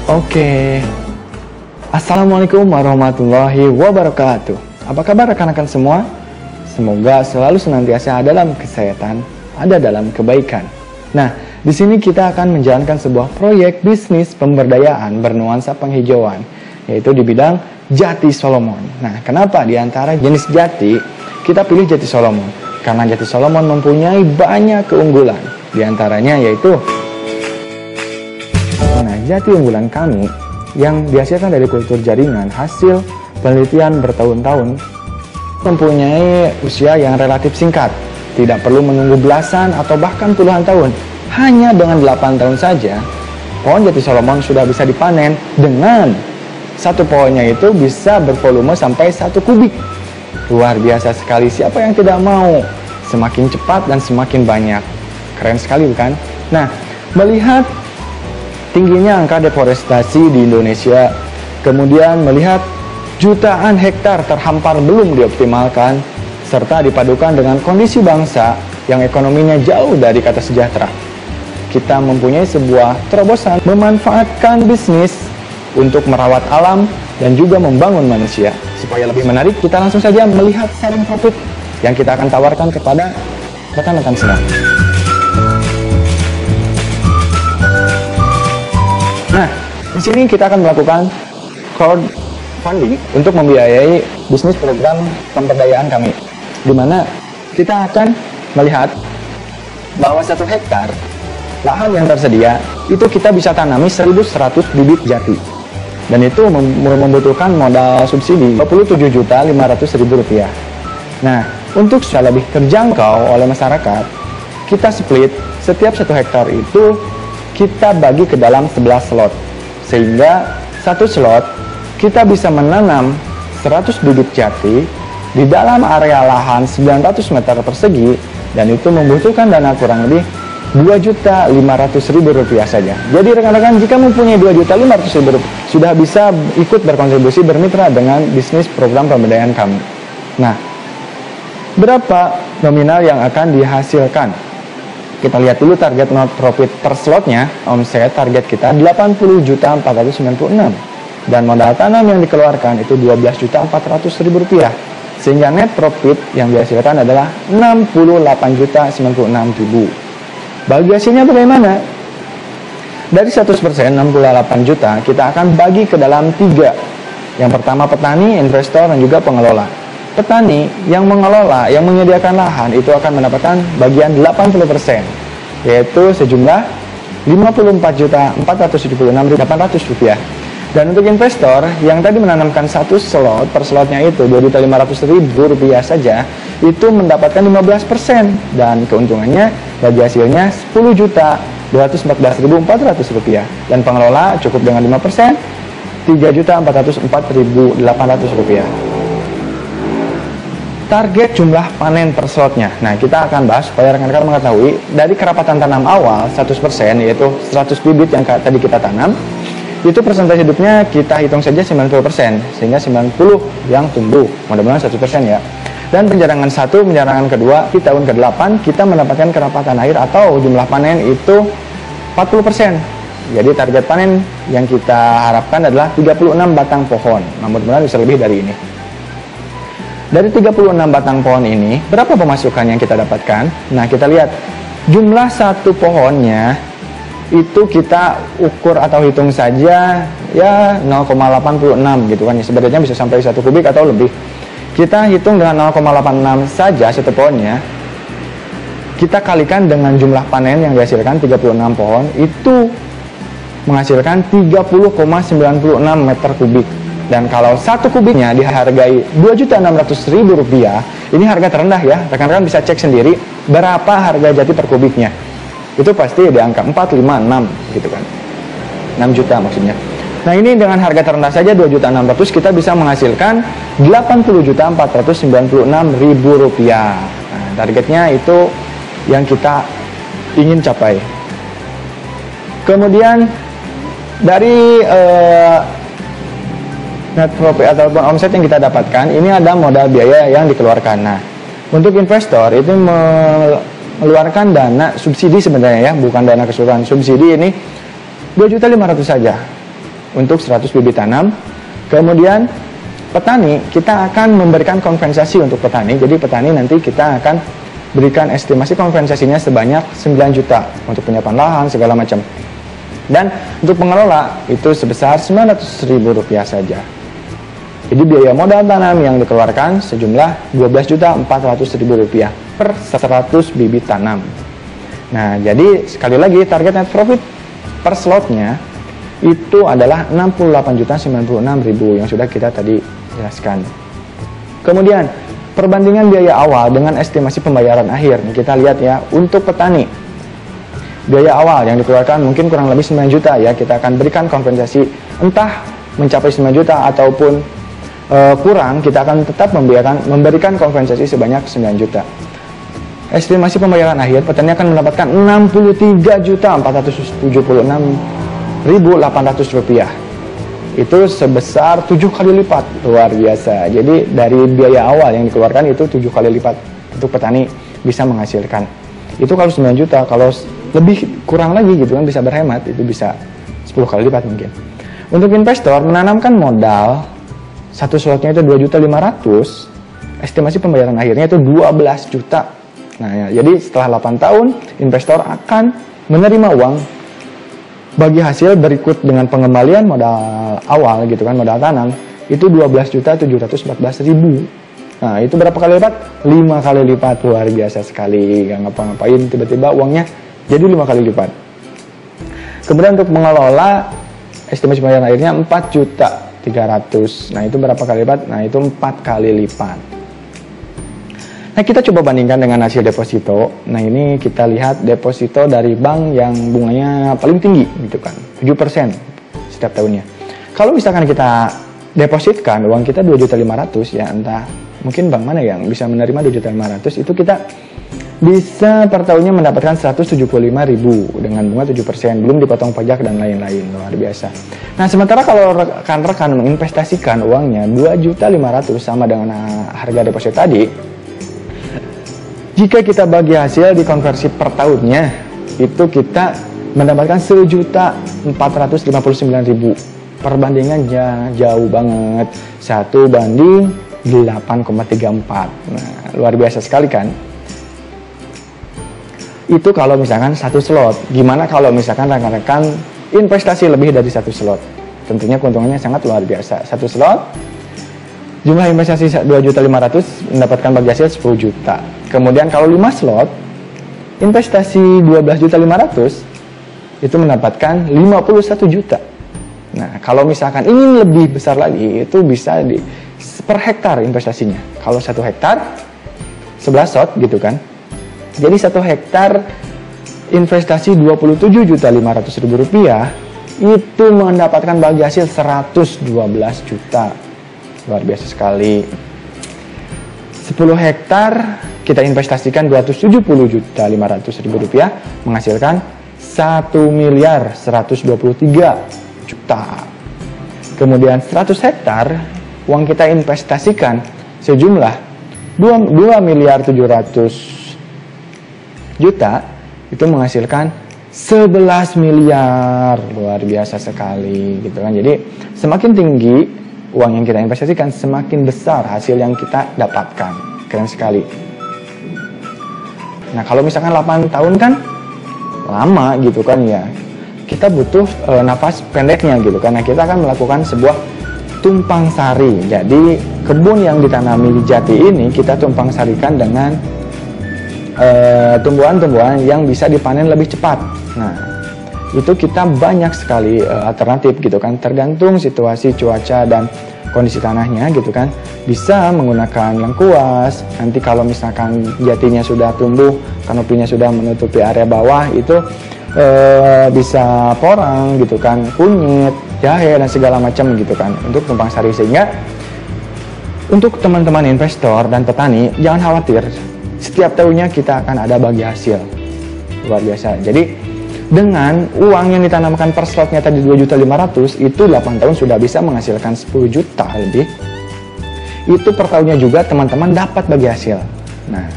Oke. Assalamualaikum warahmatullahi wabarakatuh. Apa kabar rekan-rekan semua? Semoga selalu senantiasa dalam kesehatan, ada dalam kebaikan. Nah, di sini kita akan menjalankan sebuah proyek bisnis pemberdayaan bernuansa penghijauan, yaitu di bidang Jati Solomon. Nah, kenapa di antara jenis jati kita pilih Jati Solomon? Karena Jati Solomon mempunyai banyak keunggulan. Di antaranya yaitu, nah, jati unggulan kami yang dihasilkan dari kultur jaringan hasil penelitian bertahun-tahun mempunyai usia yang relatif singkat. Tidak perlu menunggu belasan atau bahkan puluhan tahun. Hanya dengan 8 tahun saja, pohon Jati Solomon sudah bisa dipanen dengan satu pohonnya itu bisa bervolume sampai 1 kubik. Luar biasa sekali, siapa yang tidak mau? Semakin cepat dan semakin banyak. Keren sekali bukan? Nah, melihat tingginya angka deforestasi di Indonesia, kemudian melihat jutaan hektar terhampar belum dioptimalkan, serta dipadukan dengan kondisi bangsa yang ekonominya jauh dari kata sejahtera, kita mempunyai sebuah terobosan memanfaatkan bisnis untuk merawat alam dan juga membangun manusia. Supaya lebih menarik, kita langsung saja melihat sharing profit yang kita akan tawarkan kepada rekan-rekan semua. Nah, di sini kita akan melakukan crowdfunding untuk membiayai bisnis program pemberdayaan kami, di mana kita akan melihat bahwa 1 hektar lahan yang tersedia itu kita bisa tanami 1.100 bibit jati, dan itu membutuhkan modal subsidi Rp27.500.000. Nah, untuk supaya lebih terjangkau oleh masyarakat, kita split setiap 1 hektar itu kita bagi ke dalam 11 slot, sehingga 1 slot kita bisa menanam 100 bibit jati di dalam area lahan 900 meter persegi, dan itu membutuhkan dana kurang lebih Rp2.500.000 saja. Jadi rekan-rekan, jika mempunyai Rp2.500.000 sudah bisa ikut berkontribusi bermitra dengan bisnis program pemberdayaan kami. Nah, berapa nominal yang akan dihasilkan? Kita lihat dulu target net profit per slotnya. Omset target kita Rp80.496, dan modal tanam yang dikeluarkan itu Rp12.400.000, sehingga net profit yang dihasilkan adalah Rp68.096.000. Bagi hasilnya bagaimana? Dari 100% 68 juta kita akan bagi ke dalam 3. Yang pertama petani, investor, dan juga pengelola. Petani yang mengelola, yang menyediakan lahan itu akan mendapatkan bagian 80%, yaitu sejumlah Rp54.476.800. Dan untuk investor yang tadi menanamkan 1 slot, per slotnya itu Rp2.500.000 saja, itu mendapatkan 15%, dan keuntungannya bagi hasilnya Rp10.214.400. Dan pengelola cukup dengan 5%, Rp3.404.800. Target jumlah panen per slotnya. Nah, kita akan bahas supaya rekan-rekan mengetahui dari kerapatan tanam awal 100%, yaitu 100 bibit yang tadi kita tanam, itu persentase hidupnya kita hitung saja 90%, sehingga 90 yang tumbuh, mudah-mudahan 100% ya. Dan penjarangan 1, penjarangan kedua, di tahun ke-8 kita mendapatkan kerapatan air atau jumlah panen itu 40%. Jadi target panen yang kita harapkan adalah 36 batang pohon. Nah, mudah-mudahan bisa lebih dari ini. Dari 36 batang pohon ini, berapa pemasukan yang kita dapatkan? Nah, kita lihat jumlah 1 pohonnya itu kita ukur atau hitung saja ya 0,86 gitu kan. Sebenarnya bisa sampai 1 kubik atau lebih. Kita hitung dengan 0,86 saja 1 pohonnya. Kita kalikan dengan jumlah panen yang dihasilkan 36 pohon, itu menghasilkan 30,96 meter kubik. Dan kalau 1 kubiknya dihargai Rp2.600.000, ini harga terendah ya. Rekan-rekan bisa cek sendiri berapa harga jati per kubiknya. Itu pasti di angka 4, 5, 6 gitu kan. 6 juta maksudnya. Nah, ini dengan harga terendah saja Rp2.600.000 kita bisa menghasilkan Rp80.496.000. Nah, targetnya itu yang kita ingin capai. Kemudian dari net profit ataupun omset yang kita dapatkan, ini ada modal biaya yang dikeluarkan. Nah, untuk investor itu mengeluarkan dana subsidi sebenarnya ya, bukan dana keseluruhan. Subsidi ini 2.500.000 saja. untuk 100 bibit tanam. Kemudian petani, kita akan memberikan kompensasi untuk petani. Jadi petani nanti kita akan berikan estimasi kompensasinya sebanyak 9 juta untuk penyiapan lahan segala macam. Dan untuk pengelola itu sebesar Rp900.000 saja. Jadi biaya modal tanam yang dikeluarkan sejumlah Rp12.400.000 per 100 bibit tanam. Nah, jadi sekali lagi target net profit per slotnya itu adalah Rp68.096.000 yang sudah kita tadi jelaskan. Kemudian perbandingan biaya awal dengan estimasi pembayaran akhir. Kita lihat ya, untuk petani biaya awal yang dikeluarkan mungkin kurang lebih 9 juta ya. Kita akan berikan kompensasi entah mencapai 9 juta ataupun kurang, kita akan tetap memberikan kompensasi sebanyak 9 juta. Estimasi pembayaran akhir, petani akan mendapatkan Rp63.476.800. Itu sebesar 7 kali lipat, luar biasa. Jadi dari biaya awal yang dikeluarkan itu 7 kali lipat untuk petani bisa menghasilkan. Itu kalau 9 juta, kalau lebih kurang lagi gitu kan bisa berhemat, itu bisa 10 kali lipat mungkin. Untuk investor menanamkan modal satu slotnya itu 2.500.000, estimasi pembayaran akhirnya itu 12 juta. Nah ya, jadi setelah 8 tahun investor akan menerima uang bagi hasil berikut dengan pengembalian modal awal gitu kan, modal tanam itu 12.714.000. Nah itu berapa kali lipat? 5 kali lipat, luar biasa sekali. Gak ngapa-ngapain tiba-tiba uangnya jadi 5 kali lipat. Kemudian untuk mengelola estimasi pembayaran akhirnya 4.300.000. Nah itu berapa kali lipat? Nah itu 4 kali lipat. Nah kita coba bandingkan dengan hasil deposito. Nah ini kita lihat deposito dari bank yang bunganya paling tinggi gitu kan, 7% setiap tahunnya. Kalau misalkan kita depositkan uang kita 2.500.000 ya, entah mungkin bank mana yang bisa menerima 2.500.000, itu kita bisa per tahunnya mendapatkan 175.000 dengan bunga 7%, belum dipotong pajak dan lain-lain, luar biasa. Nah sementara kalau rekan-rekan menginvestasikan uangnya 2.500.000 sama dengan harga deposito tadi, jika kita bagi hasil dikonversi per tahunnya, itu kita mendapatkan 1.459.000. Perbandingannya jauh banget, 1:8,34. Nah, luar biasa sekali kan? Itu kalau misalkan satu slot. Gimana kalau misalkan rekan-rekan investasi lebih dari satu slot? Tentunya keuntungannya sangat luar biasa. Satu slot, jumlah investasi 2.500.000 mendapatkan bagi hasil 10 juta. Kemudian kalau 5 slot, investasi 12.500.000 itu mendapatkan 51 juta. Nah, kalau misalkan ingin lebih besar lagi, itu bisa per hektar investasinya. Kalau 1 hektar 11 slot gitu kan. Jadi 1 hektar investasi Rp27.500.000 itu mendapatkan bagi hasil 112 juta. Luar biasa sekali. 10 hektar kita investasikan Rp270.500.000 menghasilkan 1.123 juta. Kemudian 100 hektar uang kita investasikan sejumlah 2.700.000.000 itu menghasilkan 11 miliar. Luar biasa sekali gitu kan. Jadi semakin tinggi uang yang kita investasikan, semakin besar hasil yang kita dapatkan. Keren sekali. Nah kalau misalkan 8 tahun kan lama gitu kan ya, kita butuh nafas pendeknya gitu kan. Nah kita akan melakukan sebuah tumpang sari. Jadi kebun yang ditanami jati ini kita tumpang sarikan dengan tumbuhan-tumbuhan yang bisa dipanen lebih cepat. Nah itu kita banyak sekali alternatif gitu kan, tergantung situasi cuaca dan kondisi tanahnya gitu kan. Bisa menggunakan lengkuas, nanti kalau misalkan jatinya sudah tumbuh, kanopinya sudah menutupi area bawah, itu bisa porang gitu kan, kunyit, jahe dan segala macam gitu kan untuk tumpang sari. Sehingga untuk teman-teman investor dan petani jangan khawatir, setiap tahunnya kita akan ada bagi hasil. Luar biasa. Jadi dengan uang yang ditanamkan per slotnya tadi 2.500.000, itu 8 tahun sudah bisa menghasilkan 10 juta lebih. Itu per tahunnya juga teman-teman dapat bagi hasil. Nah,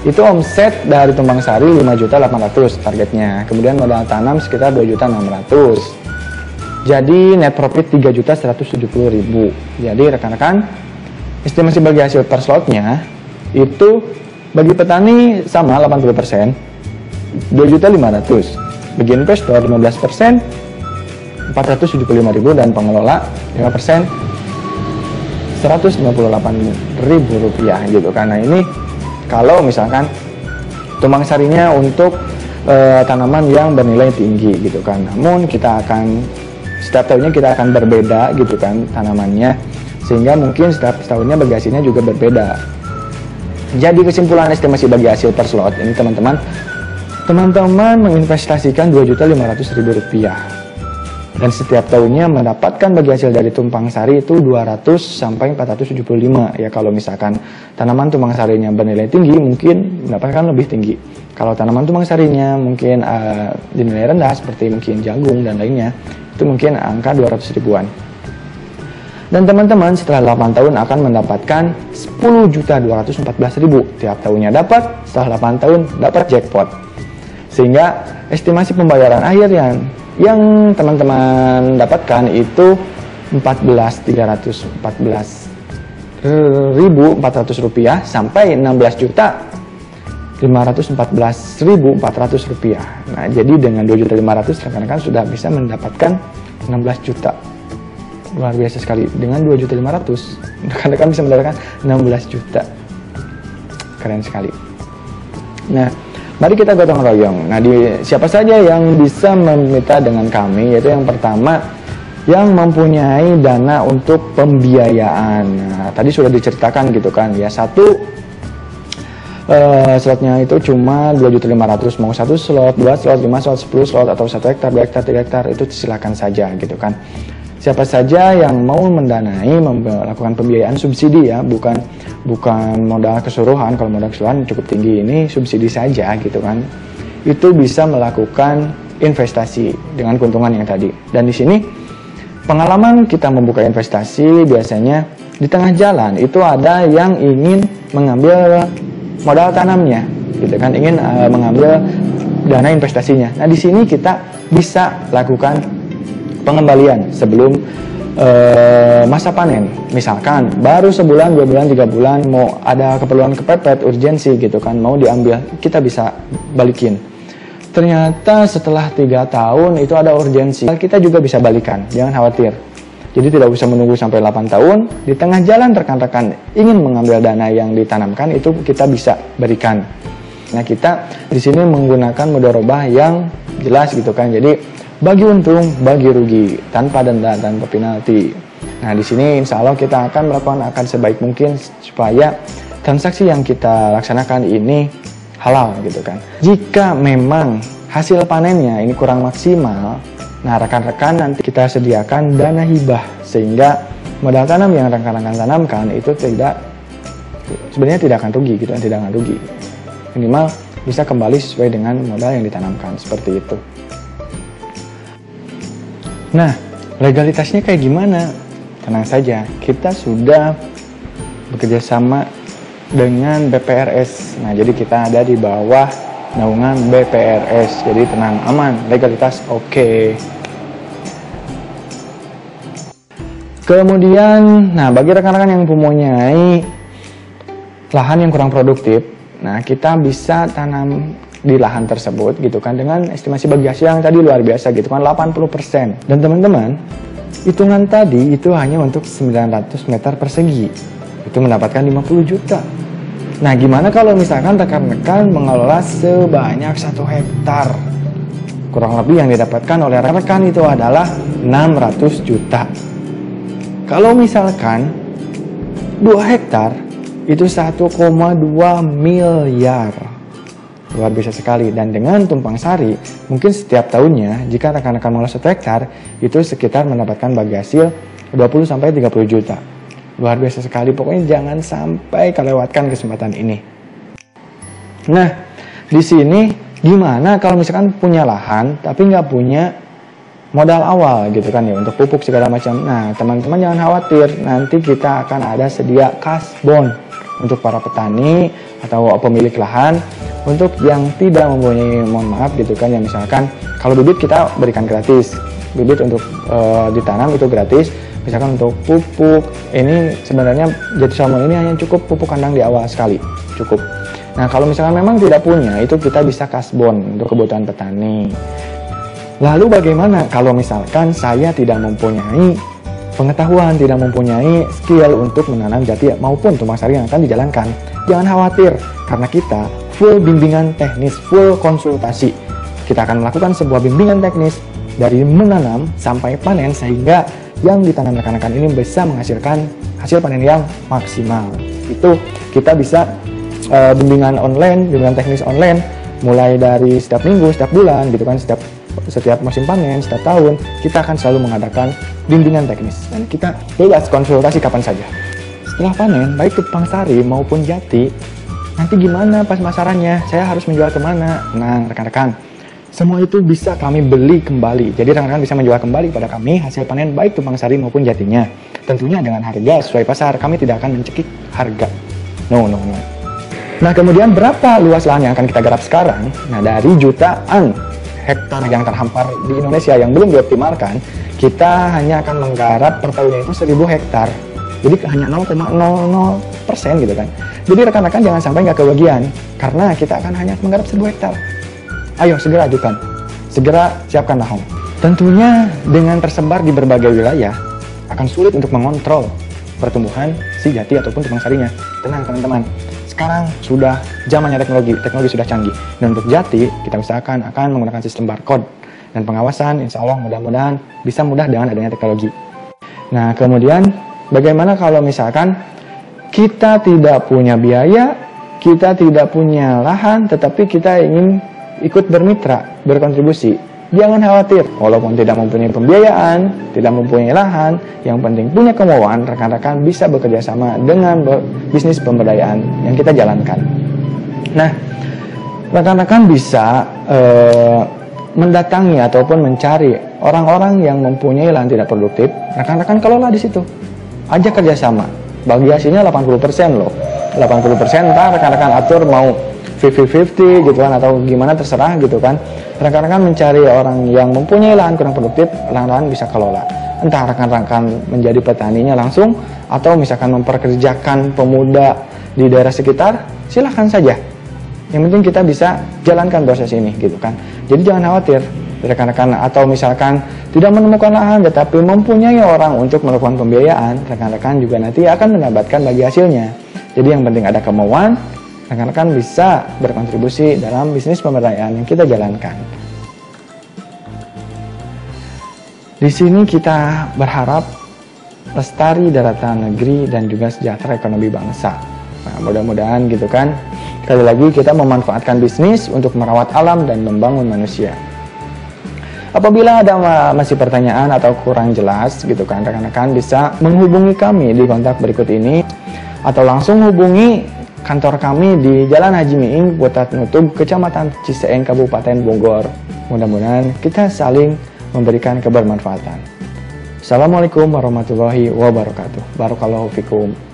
itu omset dari tumpang sari 5.800.000 targetnya. Kemudian modal tanam sekitar 2.600.000. Jadi net profit 3.170.000. Jadi rekan-rekan, estimasi bagi hasil per slotnya itu bagi petani sama 80%, 2.500.000. Bagi investor 15%, 475.000, dan pengelola 5%, 198.000 rupiah gitu. Karena ini kalau misalkan tumpang sarinya untuk tanaman yang bernilai tinggi gitu kan. Namun kita akan setiap tahunnya kita akan berbeda gitu kan tanamannya, sehingga mungkin setiap tahunnya bagi hasilnya juga berbeda. Jadi kesimpulan estimasi bagi hasil per slot ini teman-teman menginvestasikan 2.500.000 rupiah, dan setiap tahunnya mendapatkan bagi hasil dari tumpang sari itu 200 sampai 475 ya. Kalau misalkan tanaman tumpang sarinya bernilai tinggi mungkin mendapatkan lebih tinggi. Kalau tanaman tumpang sarinya mungkin dinilai rendah seperti mungkin jagung dan lainnya, itu mungkin angka 200 ribuan. Dan teman-teman setelah 8 tahun akan mendapatkan 10.214.000 tiap tahunnya dapat. Setelah 8 tahun dapat jackpot, sehingga estimasi pembayaran akhir yang teman-teman dapatkan itu 14.314.400 rupiah sampai 16.514.400 rupiah. Nah, jadi dengan 2.500.000 rekan-rekan sudah bisa mendapatkan 16 juta. Luar biasa sekali. Dengan 2.500.000 rekan-rekan bisa mendapatkan 16 juta. Keren sekali. Nah, mari kita gotong royong. Nah, siapa saja yang bisa meminta dengan kami? Yaitu yang pertama, yang mempunyai dana untuk pembiayaan. Nah, tadi sudah diceritakan gitu kan ya. Slotnya itu cuma 2.500.000. Mau 1 slot, 2 slot, 5 slot, 10 slot, atau 1 hektar, 2 hektar, 3 hektar, itu silakan saja gitu kan. Siapa saja yang mau mendanai, melakukan pembiayaan subsidi ya, bukan modal keseluruhan. Kalau modal keseluruhan cukup tinggi, ini subsidi saja gitu kan. Itu bisa melakukan investasi dengan keuntungan yang tadi. Dan di sini pengalaman kita membuka investasi biasanya di tengah jalan itu ada yang ingin mengambil modal tanamnya gitu kan, ingin mengambil dana investasinya. Nah, di sini kita bisa lakukan pengembalian sebelum masa panen. Misalkan baru sebulan, 2 bulan, 3 bulan mau ada keperluan kepepet, urgensi gitu kan, mau diambil, kita bisa balikin. Ternyata setelah 3 tahun itu ada urgensi, kita juga bisa balikan, jangan khawatir. Jadi tidak usah menunggu sampai 8 tahun. Di tengah jalan rekan-rekan ingin mengambil dana yang ditanamkan, itu kita bisa berikan. Nah, kita di sini menggunakan mudharabah yang jelas gitu kan. Jadi bagi untung, bagi rugi, tanpa denda, tanpa penalti. Nah, di sini insya Allah kita akan melakukan sebaik mungkin supaya transaksi yang kita laksanakan ini halal gitu kan. Jika memang hasil panennya ini kurang maksimal, nah rekan-rekan nanti kita sediakan dana hibah, sehingga modal tanam yang rekan-rekan tanamkan itu sebenarnya tidak akan rugi gitu kan, tidak akan rugi. Minimal bisa kembali sesuai dengan modal yang ditanamkan, seperti itu. Nah, legalitasnya kayak gimana? Tenang saja, kita sudah bekerja sama dengan BPRS. Nah, jadi kita ada di bawah naungan BPRS, jadi tenang, aman, legalitas oke. Kemudian, nah bagi rekan-rekan yang mempunyai lahan yang kurang produktif, nah kita bisa tanam di lahan tersebut gitu kan, dengan estimasi bagi hasil yang tadi luar biasa gitu kan, 80%. Dan teman-teman, hitungan tadi itu hanya untuk 900 meter persegi, itu mendapatkan 50 juta. Nah, gimana kalau misalkan rekan-rekan mengelola sebanyak 1 hektar? Kurang lebih yang didapatkan oleh rekan itu adalah 600 juta. Kalau misalkan 2 hektar itu 1,2 miliar. Luar biasa sekali. Dan dengan tumpang sari, mungkin setiap tahunnya jika rekan-rekan mengelola 1 hektar itu sekitar mendapatkan bagi hasil 20 sampai 30 juta. Luar biasa sekali, pokoknya jangan sampai kelewatkan kesempatan ini. Nah, di sini gimana kalau misalkan punya lahan tapi nggak punya modal awal gitu kan ya, untuk pupuk segala macam. Nah, teman-teman jangan khawatir, nanti kita akan ada sedia kasbon untuk para petani atau pemilik lahan. Untuk yang tidak mempunyai, mohon maaf gitu kan ya, misalkan kalau bibit kita berikan gratis, bibit untuk ditanam itu gratis. Misalkan untuk pupuk, ini sebenarnya jati salmon ini hanya cukup pupuk kandang di awal sekali, cukup. Nah, kalau misalkan memang tidak punya, itu kita bisa kasbon untuk kebutuhan petani. Lalu bagaimana kalau misalkan saya tidak mempunyai pengetahuan, tidak mempunyai skill untuk menanam jati maupun tumpang sari yang akan dijalankan? Jangan khawatir, karena kita full bimbingan teknis, full konsultasi. Kita akan melakukan sebuah bimbingan teknis dari menanam sampai panen, sehingga yang ditanam rekan-rekan ini bisa menghasilkan hasil panen yang maksimal. Itu kita bisa bimbingan online, bimbingan teknis online, mulai dari setiap minggu, setiap bulan gitu kan, setiap musim panen, setiap tahun kita akan selalu mengadakan bimbingan teknis dan kita bebas konsultasi kapan saja. Setelah panen, baik tumpang sari maupun jati, nanti gimana pas pemasarannya, saya harus menjual kemana? Nah, rekan-rekan, semua itu bisa kami beli kembali. Jadi rekan-rekan bisa menjual kembali pada kami hasil panen baik tumpang sari maupun jatinya. Tentunya dengan harga sesuai pasar. Kami tidak akan mencekik harga. No. Nah, kemudian berapa luas lahan yang akan kita garap sekarang? Nah, dari jutaan hektar yang terhampar di Indonesia yang belum dioptimalkan, kita hanya akan menggarap per tahunnya itu 1000 hektar. Jadi hanya 0,00% gitu kan. Jadi rekan-rekan jangan sampai nggak kebagian, karena kita akan hanya menggarap 1000 hektar. Ayo segera ajukan, segera siapkan lahan. Tentunya dengan tersebar di berbagai wilayah akan sulit untuk mengontrol pertumbuhan si jati ataupun tumpang sarinya. Tenang teman-teman, sekarang sudah zamannya teknologi sudah canggih. Dan untuk jati kita misalkan akan menggunakan sistem barcode dan pengawasan, insya Allah mudah-mudahan bisa mudah dengan adanya teknologi. Nah, kemudian bagaimana kalau misalkan kita tidak punya biaya, kita tidak punya lahan, tetapi kita ingin ikut bermitra, berkontribusi? Jangan khawatir, walaupun tidak mempunyai pembiayaan, tidak mempunyai lahan, yang penting punya kemauan, rekan-rekan bisa bekerja sama dengan bisnis pemberdayaan yang kita jalankan. Nah, rekan-rekan bisa mendatangi ataupun mencari orang-orang yang mempunyai lahan tidak produktif, rekan-rekan kelola di situ. Ajak kerjasama, bagi hasilnya 80% loh. 80% ntar rekan-rekan atur mau 50-50 gitu kan, atau gimana terserah gitu kan. Rekan-rekan mencari orang yang mempunyai lahan kurang produktif, lahan-lahan bisa kelola. Entah rekan-rekan menjadi petaninya langsung, atau misalkan memperkerjakan pemuda di daerah sekitar, silahkan saja. Yang penting kita bisa jalankan proses ini gitu kan. Jadi jangan khawatir rekan-rekan, atau misalkan tidak menemukan lahan tetapi mempunyai orang untuk melakukan pembiayaan, rekan-rekan juga nanti akan mendapatkan bagi hasilnya. Jadi yang penting ada kemauan, rekan-rekan bisa berkontribusi dalam bisnis pemberdayaan yang kita jalankan. Di sini kita berharap lestari daratan negeri dan juga sejahtera ekonomi bangsa. Nah, mudah-mudahan gitu kan. Sekali lagi kita memanfaatkan bisnis untuk merawat alam dan membangun manusia. Apabila ada masih pertanyaan atau kurang jelas gitu kan, rekan-rekan bisa menghubungi kami di kontak berikut ini, atau langsung hubungi kantor kami di Jalan Haji Miing, Putat Nutug, Kecamatan Ciseeng, Kabupaten Bogor. Mudah-mudahan kita saling memberikan kebermanfaatan. Assalamualaikum warahmatullahi wabarakatuh. Barakallahu fikum.